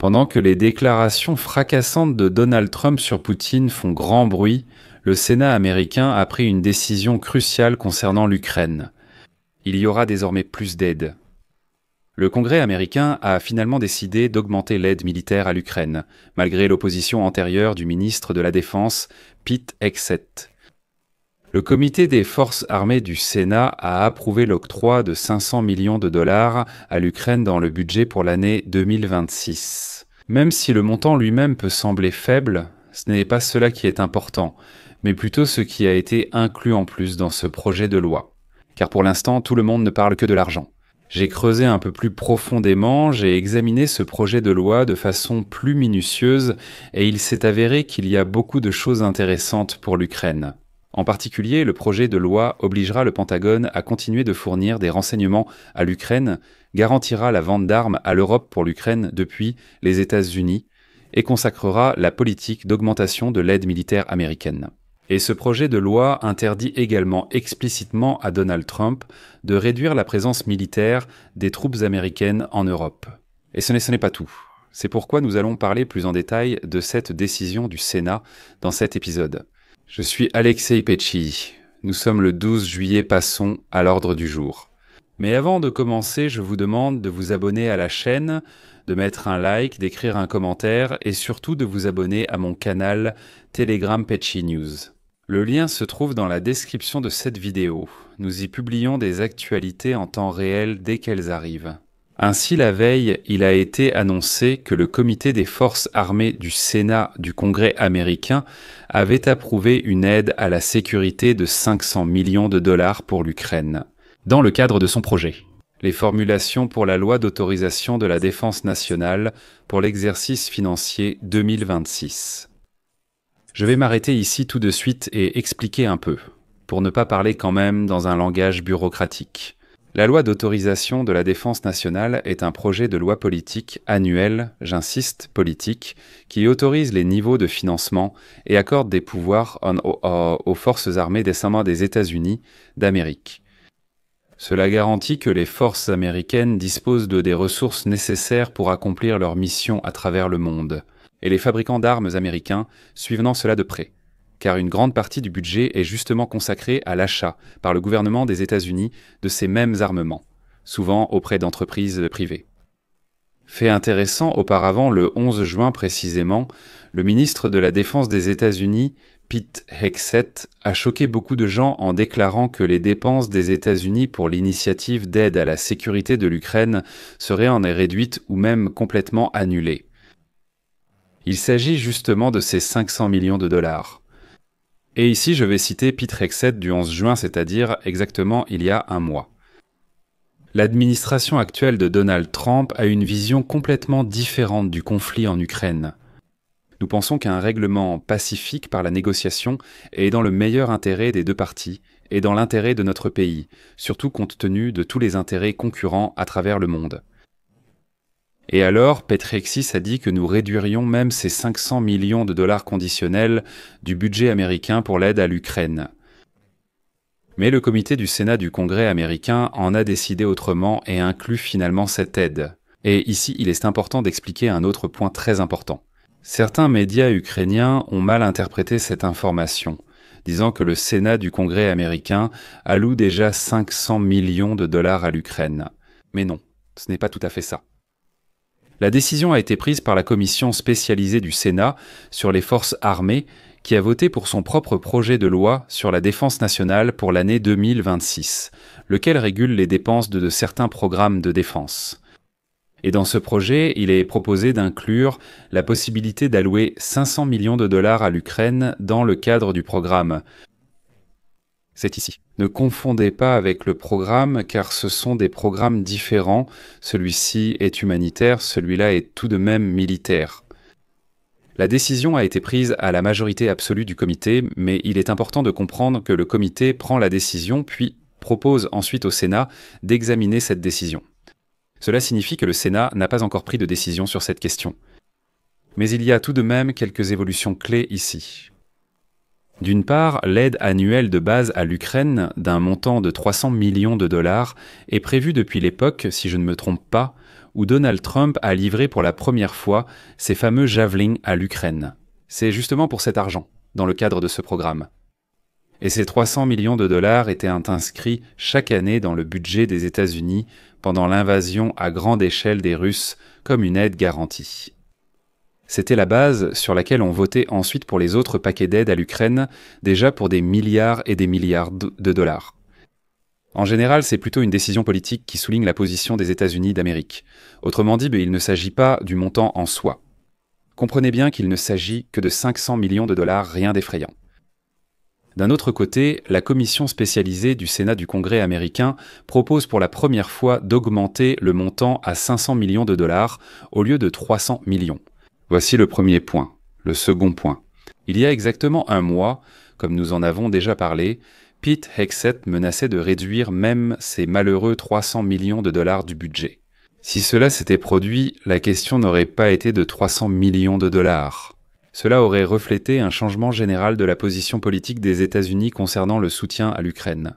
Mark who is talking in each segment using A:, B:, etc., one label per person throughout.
A: Pendant que les déclarations fracassantes de Donald Trump sur Poutine font grand bruit, le Sénat américain a pris une décision cruciale concernant l'Ukraine. Il y aura désormais plus d'aide. Le Congrès américain a finalement décidé d'augmenter l'aide militaire à l'Ukraine, malgré l'opposition antérieure du ministre de la Défense, Pete Hegseth. Le comité des forces armées du Sénat a approuvé l'octroi de 500 millions de dollars à l'Ukraine dans le budget pour l'année 2026. Même si le montant lui-même peut sembler faible, ce n'est pas cela qui est important, mais plutôt ce qui a été inclus en plus dans ce projet de loi. Car pour l'instant, tout le monde ne parle que de l'argent. J'ai creusé un peu plus profondément, j'ai examiné ce projet de loi de façon plus minutieuse et il s'est avéré qu'il y a beaucoup de choses intéressantes pour l'Ukraine. En particulier, le projet de loi obligera le Pentagone à continuer de fournir des renseignements à l'Ukraine, garantira la vente d'armes à l'Europe pour l'Ukraine depuis les États-Unis et consacrera la politique d'augmentation de l'aide militaire américaine. Et ce projet de loi interdit également explicitement à Donald Trump de réduire la présence militaire des troupes américaines en Europe. Et ce n'est pas tout. C'est pourquoi nous allons parler plus en détail de cette décision du Sénat dans cet épisode. Je suis Alexei Petchy. Nous sommes le 12 juillet, passons à l'ordre du jour. Mais avant de commencer, je vous demande de vous abonner à la chaîne, de mettre un like, d'écrire un commentaire et surtout de vous abonner à mon canal Telegram Petchy News. Le lien se trouve dans la description de cette vidéo. Nous y publions des actualités en temps réel dès qu'elles arrivent. Ainsi, la veille, il a été annoncé que le comité des forces armées du Sénat du Congrès américain avait approuvé une aide à la sécurité de 500 millions de dollars pour l'Ukraine, dans le cadre de son projet. Les formulations pour la loi d'autorisation de la défense nationale pour l'exercice financier 2026. Je vais m'arrêter ici tout de suite et expliquer un peu, pour ne pas parler quand même dans un langage bureaucratique. La loi d'autorisation de la défense nationale est un projet de loi politique annuel, j'insiste, politique, qui autorise les niveaux de financement et accorde des pouvoirs aux forces armées descendant des États-Unis d'Amérique. Cela garantit que les forces américaines disposent de des ressources nécessaires pour accomplir leur mission à travers le monde, et les fabricants d'armes américains suivant cela de près, car une grande partie du budget est justement consacrée à l'achat par le gouvernement des États-Unis de ces mêmes armements, souvent auprès d'entreprises privées. Fait intéressant, auparavant, le 11 juin précisément, le ministre de la Défense des États-Unis, Pete Hegseth, a choqué beaucoup de gens en déclarant que les dépenses des États-Unis pour l'initiative d'aide à la sécurité de l'Ukraine seraient en réduites ou même complètement annulées. Il s'agit justement de ces 500 millions de dollars. Et ici, je vais citer Pete Hegseth du 11 juin, c'est-à-dire exactement il y a un mois. L'administration actuelle de Donald Trump a une vision complètement différente du conflit en Ukraine. Nous pensons qu'un règlement pacifique par la négociation est dans le meilleur intérêt des deux parties et dans l'intérêt de notre pays, surtout compte tenu de tous les intérêts concurrents à travers le monde. Et alors, Petrexis a dit que nous réduirions même ces 500 millions de dollars conditionnels du budget américain pour l'aide à l'Ukraine. Mais le comité du Sénat du Congrès américain en a décidé autrement et inclut finalement cette aide. Et ici, il est important d'expliquer un autre point très important. Certains médias ukrainiens ont mal interprété cette information, disant que le Sénat du Congrès américain alloue déjà 500 millions de dollars à l'Ukraine. Mais non, ce n'est pas tout à fait ça. La décision a été prise par la commission spécialisée du Sénat sur les forces armées qui a voté pour son propre projet de loi sur la défense nationale pour l'année 2026, lequel régule les dépenses de certains programmes de défense. Et dans ce projet, il est proposé d'inclure la possibilité d'allouer 500 millions de dollars à l'Ukraine dans le cadre du programme. C'est ici. Ne confondez pas avec le programme car ce sont des programmes différents. Celui-ci est humanitaire, celui-là est tout de même militaire. La décision a été prise à la majorité absolue du comité, mais il est important de comprendre que le comité prend la décision puis propose ensuite au Sénat d'examiner cette décision. Cela signifie que le Sénat n'a pas encore pris de décision sur cette question. Mais il y a tout de même quelques évolutions clés ici. D'une part, l'aide annuelle de base à l'Ukraine d'un montant de 300 millions de dollars est prévue depuis l'époque, si je ne me trompe pas, où Donald Trump a livré pour la première fois ses fameux Javelin à l'Ukraine. C'est justement pour cet argent, dans le cadre de ce programme. Et ces 300 millions de dollars étaient inscrits chaque année dans le budget des États-Unis pendant l'invasion à grande échelle des Russes comme une aide garantie. C'était la base sur laquelle on votait ensuite pour les autres paquets d'aide à l'Ukraine, déjà pour des milliards et des milliards de dollars. En général, c'est plutôt une décision politique qui souligne la position des États-Unis d'Amérique. Autrement dit, il ne s'agit pas du montant en soi. Comprenez bien qu'il ne s'agit que de 500 millions de dollars, rien d'effrayant. D'un autre côté, la commission spécialisée du Sénat du Congrès américain propose pour la première fois d'augmenter le montant à 500 millions de dollars au lieu de 300 millions. Voici le premier point. Le second point. Il y a exactement un mois, comme nous en avons déjà parlé, Pete Hegseth menaçait de réduire même ces malheureux 300 millions de dollars du budget. Si cela s'était produit, la question n'aurait pas été de 300 millions de dollars. Cela aurait reflété un changement général de la position politique des États-Unis concernant le soutien à l'Ukraine.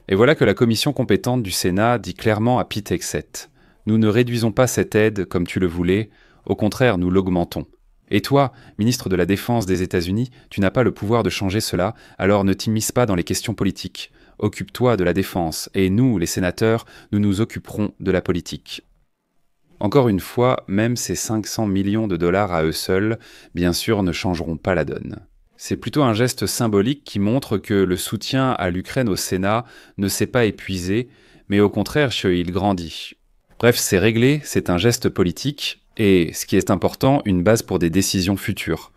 A: Et voilà que la commission compétente du Sénat dit clairement à Pete Hegseth « Nous ne réduisons pas cette aide comme tu le voulais, au contraire, nous l'augmentons. Et toi, ministre de la Défense des États-Unis, tu n'as pas le pouvoir de changer cela, alors ne t'immisce pas dans les questions politiques. Occupe-toi de la défense, et nous, les sénateurs, nous nous occuperons de la politique. » Encore une fois, même ces 500 millions de dollars à eux seuls, bien sûr, ne changeront pas la donne. C'est plutôt un geste symbolique qui montre que le soutien à l'Ukraine au Sénat ne s'est pas épuisé, mais au contraire, il grandit. Bref, c'est réglé, c'est un geste politique, et, ce qui est important, une base pour des décisions futures.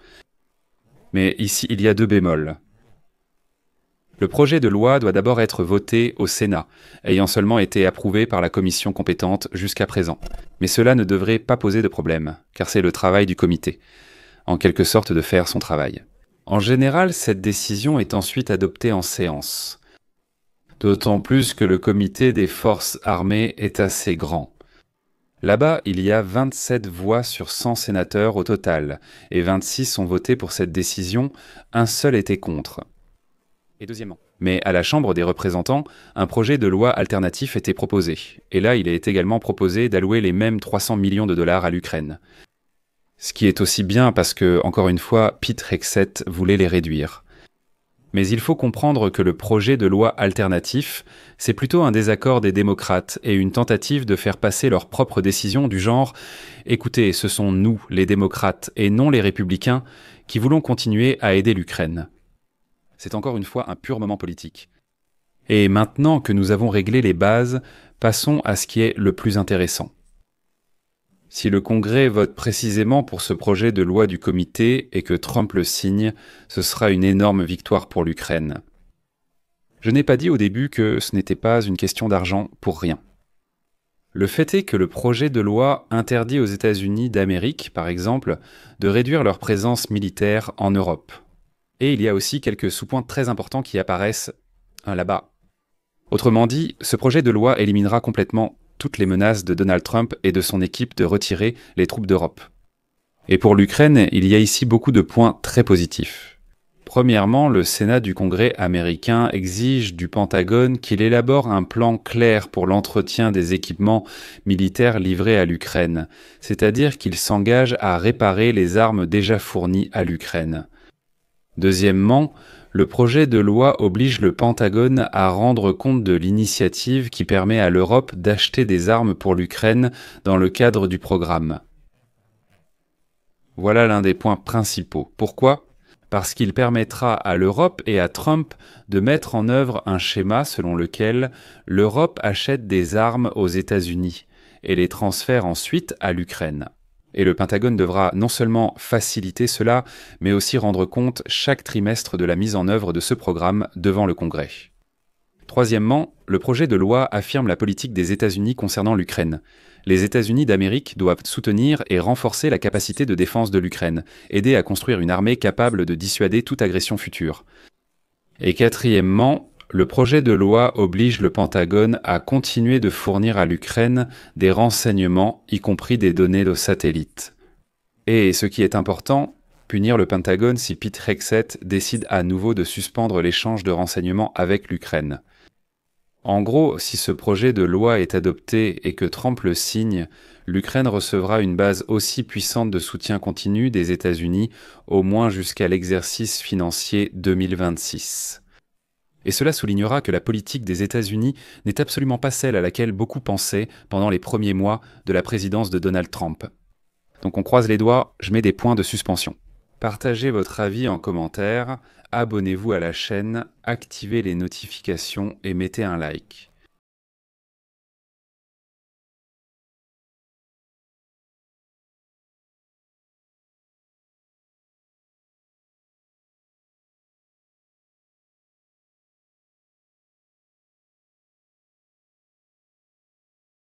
A: Mais ici, il y a deux bémols. Le projet de loi doit d'abord être voté au Sénat, ayant seulement été approuvé par la commission compétente jusqu'à présent. Mais cela ne devrait pas poser de problème, car c'est le travail du comité, en quelque sorte de faire son travail. En général, cette décision est ensuite adoptée en séance. D'autant plus que le comité des forces armées est assez grand. Là-bas, il y a 27 voix sur 100 sénateurs au total, et 26 ont voté pour cette décision, un seul était contre. Et deuxièmement. Mais à la Chambre des représentants, un projet de loi alternatif était proposé. Et là, il est également proposé d'allouer les mêmes 300 millions de dollars à l'Ukraine. Ce qui est aussi bien parce que, encore une fois, Pete Hegseth voulait les réduire. Mais il faut comprendre que le projet de loi alternatif, c'est plutôt un désaccord des démocrates et une tentative de faire passer leurs propres décisions du genre « Écoutez, ce sont nous, les démocrates, et non les républicains, qui voulons continuer à aider l'Ukraine. » C'est encore une fois un pur moment politique. Et maintenant que nous avons réglé les bases, passons à ce qui est le plus intéressant. Si le Congrès vote précisément pour ce projet de loi du comité et que Trump le signe, ce sera une énorme victoire pour l'Ukraine. Je n'ai pas dit au début que ce n'était pas une question d'argent pour rien. Le fait est que le projet de loi interdit aux États-Unis d'Amérique, par exemple, de réduire leur présence militaire en Europe. Et il y a aussi quelques sous-points très importants qui apparaissent là-bas. Autrement dit, ce projet de loi éliminera complètement toutes les menaces de Donald Trump et de son équipe de retirer les troupes d'Europe. Et pour l'Ukraine, il y a ici beaucoup de points très positifs. Premièrement, le Sénat du Congrès américain exige du Pentagone qu'il élabore un plan clair pour l'entretien des équipements militaires livrés à l'Ukraine, c'est-à-dire qu'il s'engage à réparer les armes déjà fournies à l'Ukraine. Deuxièmement, le projet de loi oblige le Pentagone à rendre compte de l'initiative qui permet à l'Europe d'acheter des armes pour l'Ukraine dans le cadre du programme. Voilà l'un des points principaux. Pourquoi ? Parce qu'il permettra à l'Europe et à Trump de mettre en œuvre un schéma selon lequel l'Europe achète des armes aux États-Unis et les transfère ensuite à l'Ukraine. Et le Pentagone devra non seulement faciliter cela, mais aussi rendre compte chaque trimestre de la mise en œuvre de ce programme devant le Congrès. Troisièmement, le projet de loi affirme la politique des États-Unis concernant l'Ukraine. Les États-Unis d'Amérique doivent soutenir et renforcer la capacité de défense de l'Ukraine, aider à construire une armée capable de dissuader toute agression future. Et quatrièmement, le projet de loi oblige le Pentagone à continuer de fournir à l'Ukraine des renseignements, y compris des données de satellites. Et ce qui est important, punir le Pentagone si Pete Hegseth décide à nouveau de suspendre l'échange de renseignements avec l'Ukraine. En gros, si ce projet de loi est adopté et que Trump le signe, l'Ukraine recevra une base aussi puissante de soutien continu des États-Unis, au moins jusqu'à l'exercice financier 2026. Et cela soulignera que la politique des États-Unis n'est absolument pas celle à laquelle beaucoup pensaient pendant les premiers mois de la présidence de Donald Trump. Donc on croise les doigts, je mets des points de suspension. Partagez votre avis en commentaire, abonnez-vous à la chaîne, activez les notifications et mettez un like.